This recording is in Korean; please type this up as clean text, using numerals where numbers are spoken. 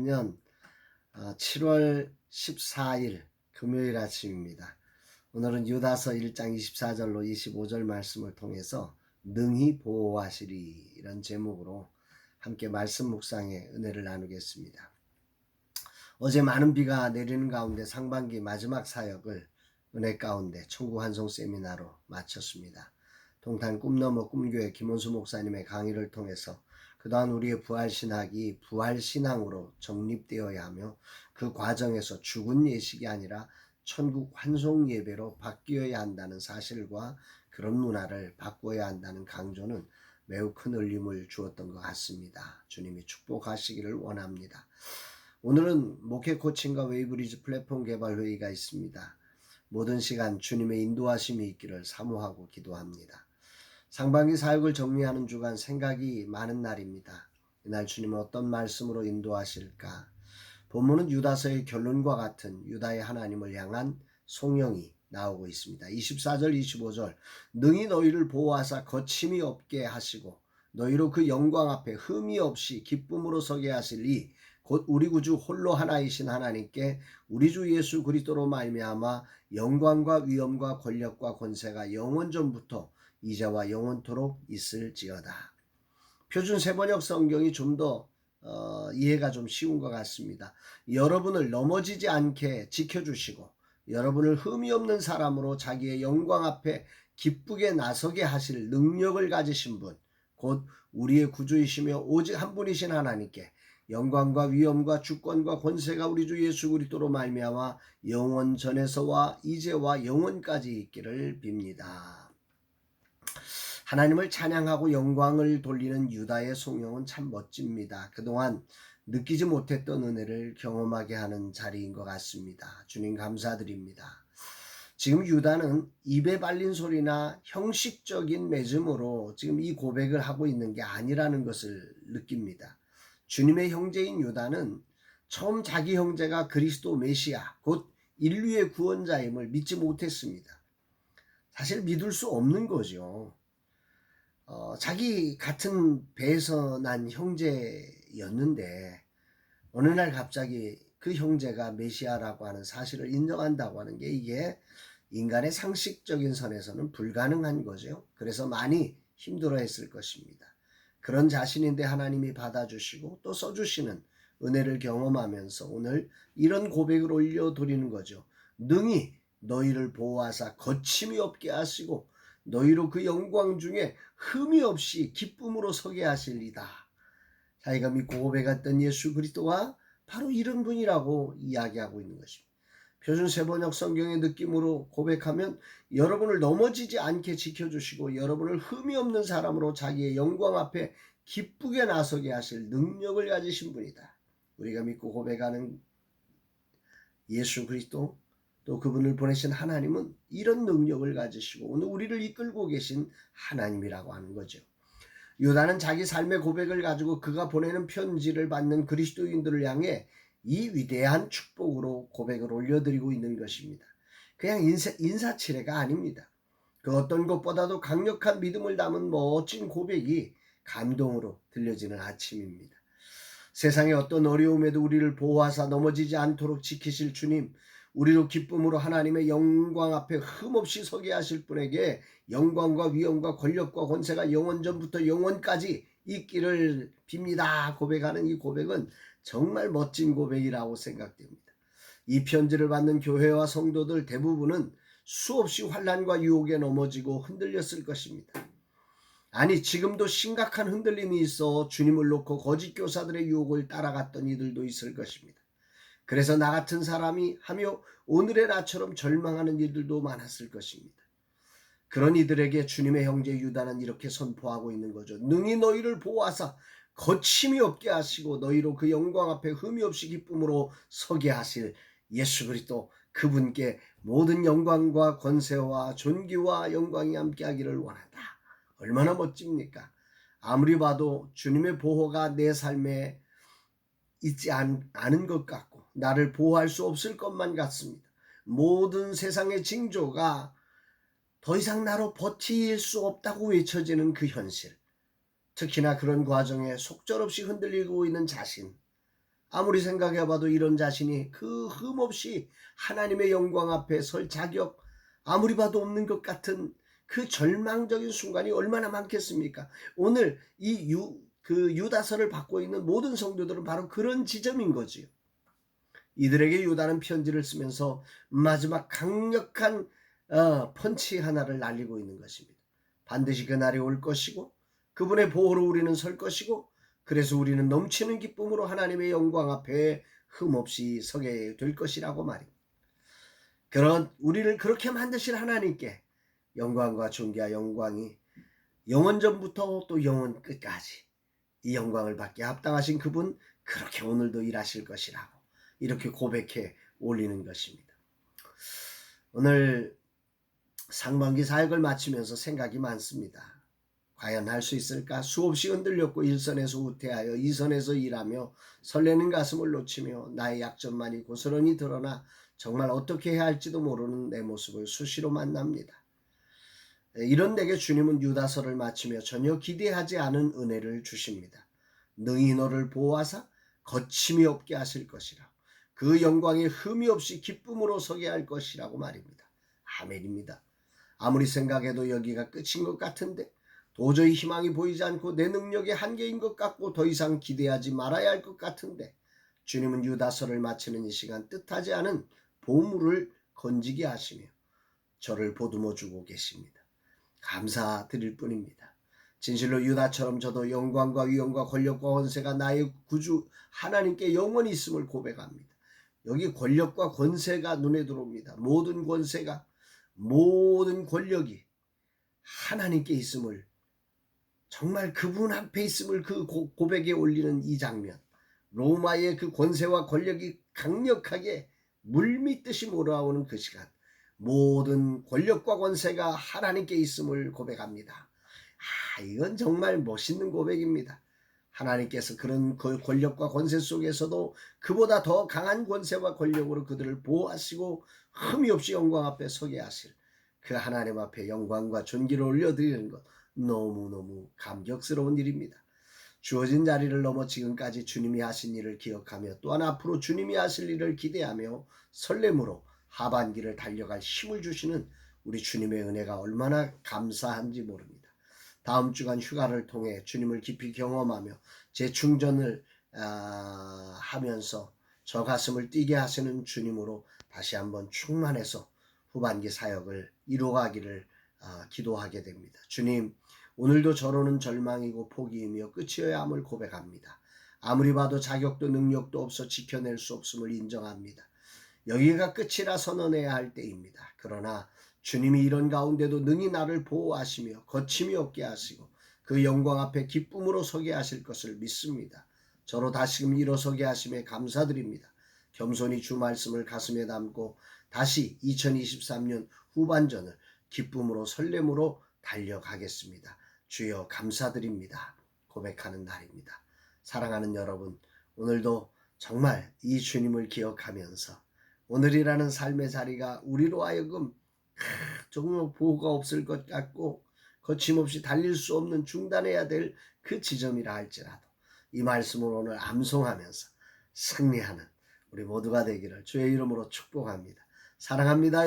2024년 7월 14일 금요일 아침입니다. 오늘은 유다서 1장 24절로 25절 말씀을 통해서 능히 보호하시리 이런 제목으로 함께 말씀 묵상의 은혜를 나누겠습니다. 어제 많은 비가 내리는 가운데 상반기 마지막 사역을 은혜 가운데 천국 환송 세미나로 마쳤습니다. 동탄 꿈너머 꿈교회 김원수 목사님의 강의를 통해서 그동안 우리의 부활신학이 부활신앙으로 정립되어야 하며 그 과정에서 죽은 예식이 아니라 천국 환송 예배로 바뀌어야 한다는 사실과 그런 문화를 바꿔야 한다는 강조는 매우 큰 울림을 주었던 것 같습니다. 주님이 축복하시기를 원합니다. 오늘은 목회 코칭과 웨이브리지 플랫폼 개발 회의가 있습니다. 모든 시간 주님의 인도하심이 있기를 사모하고 기도합니다. 상반기 사역을 정리하는 주간 생각이 많은 날입니다. 이날 주님은 어떤 말씀으로 인도하실까? 본문은 유다서의 결론과 같은 유다의 하나님을 향한 송영이 나오고 있습니다. 24절 25절 능히 너희를 보호하사 거침이 없게 하시고 너희로 그 영광 앞에 흠이 없이 기쁨으로 서게 하시리 곧 우리 구주 홀로 하나이신 하나님께 우리 주 예수 그리스도로 말미암아 영광과 위엄과 권력과 권세가 영원전부터 이제와 영원토록 있을지어다. 표준 세번역 성경이 좀 더 이해가 좀 쉬운 것 같습니다. 여러분을 넘어지지 않게 지켜주시고 여러분을 흠이 없는 사람으로 자기의 영광 앞에 기쁘게 나서게 하실 능력을 가지신 분, 곧 우리의 구주이시며 오직 한 분이신 하나님께 영광과 위엄과 주권과 권세가 우리 주 예수 그리스도로 말미암아 영원 전에서와 이제와 영원까지 있기를 빕니다. 하나님을 찬양하고 영광을 돌리는 유다의 송영은 참 멋집니다. 그동안 느끼지 못했던 은혜를 경험하게 하는 자리인 것 같습니다. 주님 감사드립니다. 지금 유다는 입에 발린 소리나 형식적인 맺음으로 지금 이 고백을 하고 있는 게 아니라는 것을 느낍니다. 주님의 형제인 유다는 처음 자기 형제가 그리스도 메시아 곧 인류의 구원자임을 믿지 못했습니다. 사실 믿을 수 없는 거죠. 자기 같은 배에서 난 형제였는데 어느 날 갑자기 그 형제가 메시아라고 하는 사실을 인정한다고 하는 게 이게 인간의 상식적인 선에서는 불가능한 거죠. 그래서 많이 힘들어했을 것입니다. 그런 자신인데 하나님이 받아주시고 또 써주시는 은혜를 경험하면서 오늘 이런 고백을 올려드리는 거죠. 능히 너희를 보호하사 거침이 없게 하시고 너희로 그 영광 중에 흠이 없이 기쁨으로 서게 하실리다. 자기가 믿고 고백했던 예수 그리스도가 바로 이런 분이라고 이야기하고 있는 것입니다. 표준 세번역 성경의 느낌으로 고백하면 여러분을 넘어지지 않게 지켜주시고 여러분을 흠이 없는 사람으로 자기의 영광 앞에 기쁘게 나서게 하실 능력을 가지신 분이다. 우리가 믿고 고백하는 예수 그리스도 또 그분을 보내신 하나님은 이런 능력을 가지시고 오늘 우리를 이끌고 계신 하나님이라고 하는 거죠. 유다는 자기 삶의 고백을 가지고 그가 보내는 편지를 받는 그리스도인들을 향해 이 위대한 축복으로 고백을 올려드리고 있는 것입니다. 그냥 인사치레가 아닙니다. 그 어떤 것보다도 강력한 믿음을 담은 멋진 고백이 감동으로 들려지는 아침입니다. 세상의 어떤 어려움에도 우리를 보호하사 넘어지지 않도록 지키실 주님, 우리로 기쁨으로 하나님의 영광 앞에 흠없이 서게 하실 분에게 영광과 위엄과 권력과 권세가 영원전부터 영원까지 있기를 빕니다. 고백하는 이 고백은 정말 멋진 고백이라고 생각됩니다. 이 편지를 받는 교회와 성도들 대부분은 수없이 환난과 유혹에 넘어지고 흔들렸을 것입니다. 아니 지금도 심각한 흔들림이 있어 주님을 놓고 거짓 교사들의 유혹을 따라갔던 이들도 있을 것입니다. 그래서 나 같은 사람이 하며 오늘의 나처럼 절망하는 이들도 많았을 것입니다. 그런 이들에게 주님의 형제 유다는 이렇게 선포하고 있는 거죠. 능히 너희를 보호하사 거침이 없게 하시고 너희로 그 영광 앞에 흠이 없이 기쁨으로 서게 하실 예수 그리스도 그분께 모든 영광과 권세와 존귀와 영광이 함께하기를 원한다. 얼마나 멋집니까? 아무리 봐도 주님의 보호가 내 삶에 있지 않은 것 같고 나를 보호할 수 없을 것만 같습니다. 모든 세상의 징조가 더 이상 나로 버틸 수 없다고 외쳐지는 그 현실, 특히나 그런 과정에 속절없이 흔들리고 있는 자신, 아무리 생각해봐도 이런 자신이 그 흠없이 하나님의 영광 앞에 설 자격 아무리 봐도 없는 것 같은 그 절망적인 순간이 얼마나 많겠습니까? 오늘 그 유다서를 받고 있는 모든 성도들은 바로 그런 지점인 거지요. 이들에게 유다는 편지를 쓰면서 마지막 강력한 펀치 하나를 날리고 있는 것입니다. 반드시 그날이 올 것이고 그분의 보호로 우리는 설 것이고 그래서 우리는 넘치는 기쁨으로 하나님의 영광 앞에 흠없이 서게 될 것이라고 말입니다. 그런 우리를 그렇게 만드신 하나님께 영광과 존귀와 영광이 영원 전부터 또 영원 끝까지 이 영광을 받게 합당하신 그분 그렇게 오늘도 일하실 것이라고 이렇게 고백해 올리는 것입니다. 오늘 상반기 사역을 마치면서 생각이 많습니다. 과연 할 수 있을까? 수없이 흔들렸고 일선에서 후퇴하여 이선에서 일하며 설레는 가슴을 놓치며 나의 약점만이 고스란히 드러나 정말 어떻게 해야 할지도 모르는 내 모습을 수시로 만납니다. 이런 내게 주님은 유다서를 마치며 전혀 기대하지 않은 은혜를 주십니다. 능히 너를 보호하사 거침이 없게 하실 것이라. 그 영광이 흠이 없이 기쁨으로 서게 할 것이라고 말입니다. 아멘입니다. 아무리 생각해도 여기가 끝인 것 같은데 도저히 희망이 보이지 않고 내 능력의 한계인 것 같고 더 이상 기대하지 말아야 할 것 같은데 주님은 유다서를 마치는 이 시간 뜻하지 않은 보물을 건지게 하시며 저를 보듬어 주고 계십니다. 감사드릴 뿐입니다. 진실로 유다처럼 저도 영광과 위엄과 권력과 권세가 나의 구주 하나님께 영원히 있음을 고백합니다. 여기 권력과 권세가 눈에 들어옵니다. 모든 권세가 모든 권력이 하나님께 있음을 정말 그분 앞에 있음을 그 고백에 올리는 이 장면 로마의 그 권세와 권력이 강력하게 물밀듯이 몰아오는 그 시간 모든 권력과 권세가 하나님께 있음을 고백합니다. 이건 정말 멋있는 고백입니다. 하나님께서 그런 권력과 권세 속에서도 그보다 더 강한 권세와 권력으로 그들을 보호하시고 흠이 없이 영광 앞에 서게 하실 그 하나님 앞에 영광과 존귀를 올려드리는 것 너무너무 감격스러운 일입니다. 주어진 자리를 넘어 지금까지 주님이 하신 일을 기억하며 또한 앞으로 주님이 하실 일을 기대하며 설렘으로 하반기를 달려갈 힘을 주시는 우리 주님의 은혜가 얼마나 감사한지 모릅니다. 다음 주간 휴가를 통해 주님을 깊이 경험하며 재충전을 하면서 저 가슴을 뛰게 하시는 주님으로 다시 한번 충만해서 후반기 사역을 이루어가기를 기도하게 됩니다. 주님, 오늘도 저로는 절망이고 포기이며 끝이어야 함을 고백합니다. 아무리 봐도 자격도 능력도 없어 지켜낼 수 없음을 인정합니다. 여기가 끝이라 선언해야 할 때입니다. 그러나 주님이 이런 가운데도 능히 나를 보호하시며 거침이 없게 하시고 그 영광 앞에 기쁨으로 서게 하실 것을 믿습니다. 저로 다시금 일어서게 하심에 감사드립니다. 겸손히 주 말씀을 가슴에 담고 다시 2023년 후반전을 기쁨으로 설렘으로 달려가겠습니다. 주여 감사드립니다. 고백하는 날입니다. 사랑하는 여러분, 오늘도 정말 이 주님을 기억하면서 오늘이라는 삶의 자리가 우리로 하여금 조금 보호가 없을 것 같고 거침없이 달릴 수 없는 중단해야 될 그 지점이라 할지라도 이 말씀을 오늘 암송하면서 승리하는 우리 모두가 되기를 주의 이름으로 축복합니다. 사랑합니다.